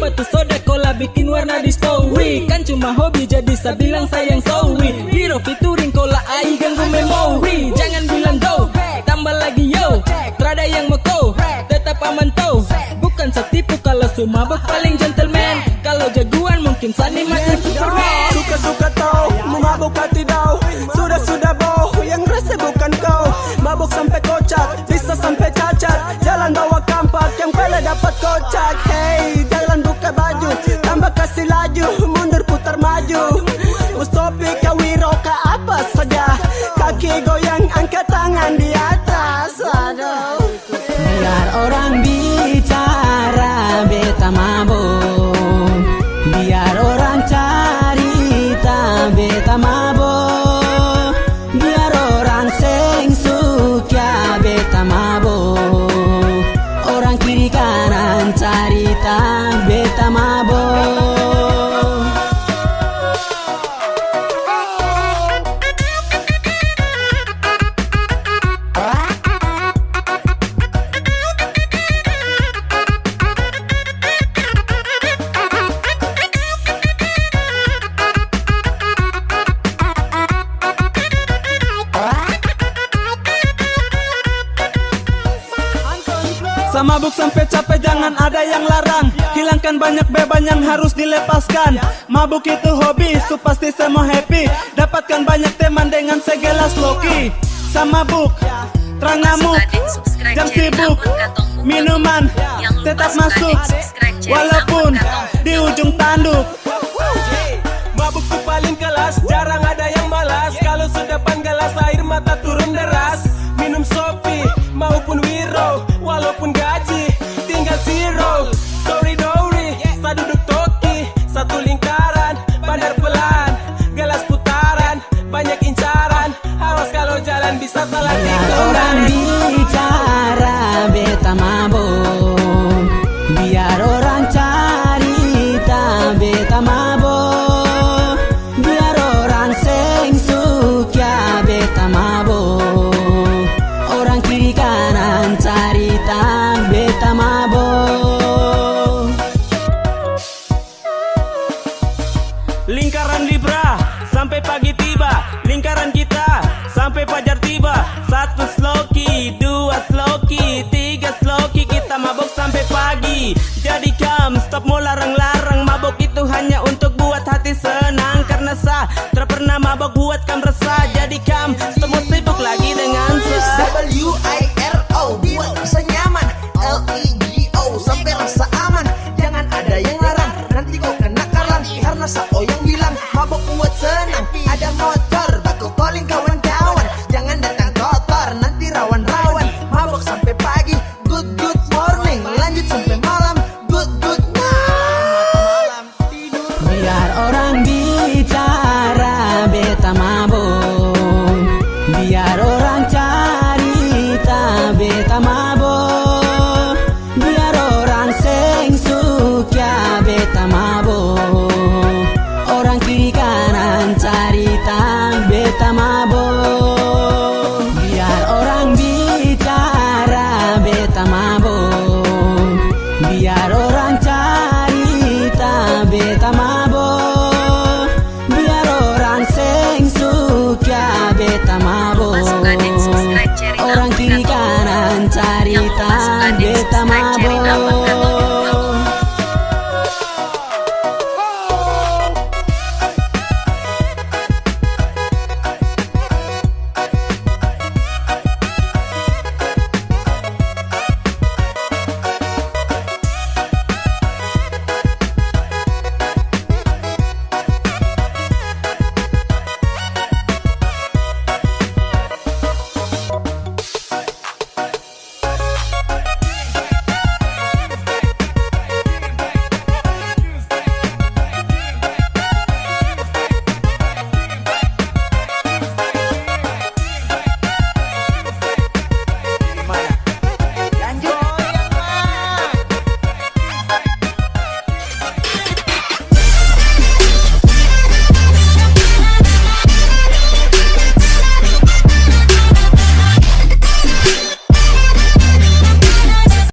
batu soda cola bikin warna di story. Kan cuma hobi jadi saya bilang sayang sorry. Hero featuring cola ai ganggu memori. Jangan bilang go, tambah lagi yo. Trada yang meko, tetap aman tau. Bukan setipu kalau semua paling gentleman. Kalau jagoan mungkin Sani macam Superman. Suka-suka tau, memabuk hati dau. Sudah-sudah boh, yang rasa bukan kau. Mabuk sampai kocak, bisa sampai cacat. Jalan bawa kampak, yang pele dapat kocak. Hey, jalan buka baju, tambah kasih laju. Mundur putar maju, Mustopi Kawiro ke apa saja. Kaki goyang, angkat tangan di atas. Aduh. Biar orang bicara beta mabok, biar orang cerita beta mabok, biar orang seng suka beta mabok, orang kiri kanan cerita beta mabok. Sama mabuk sampai capek jangan ada yang larang. Hilangkan banyak beban yang harus dilepaskan. Mabuk itu hobi, so pasti semua happy. Dapatkan banyak teman dengan segelas loki. Sama mabuk, terang ngamuk, jam sibuk, minuman tetap masuk. Walaupun di ujung tanduk. Mabuk tuh paling kelas, jarang ada yang malas. Kalau sudah panggalas air mata turun deras. Minum Sopi maupun Wiro, walaupun gaji tinggal zero. Sorry Dori, saya duduk toki, satu lingkaran, bandar pelan, gelas putaran, banyak incaran. Awas kalau jalan bisa salah Biar orang bicara beta mabok, biar orang cerita beta mabok, biar orang seng suka beta mabok, orang kiri kanan cerita beta mabok. Lingkaran Libra sampai pagi tiba, lingkaran kita sampai fajar tiba. Satu sloki, dua sloki, tiga sloki, kita mabok sampai pagi. Jadi stop mau larang-larang. Mabok itu hanya untuk buat hati senang, karena tak pernah mabok buat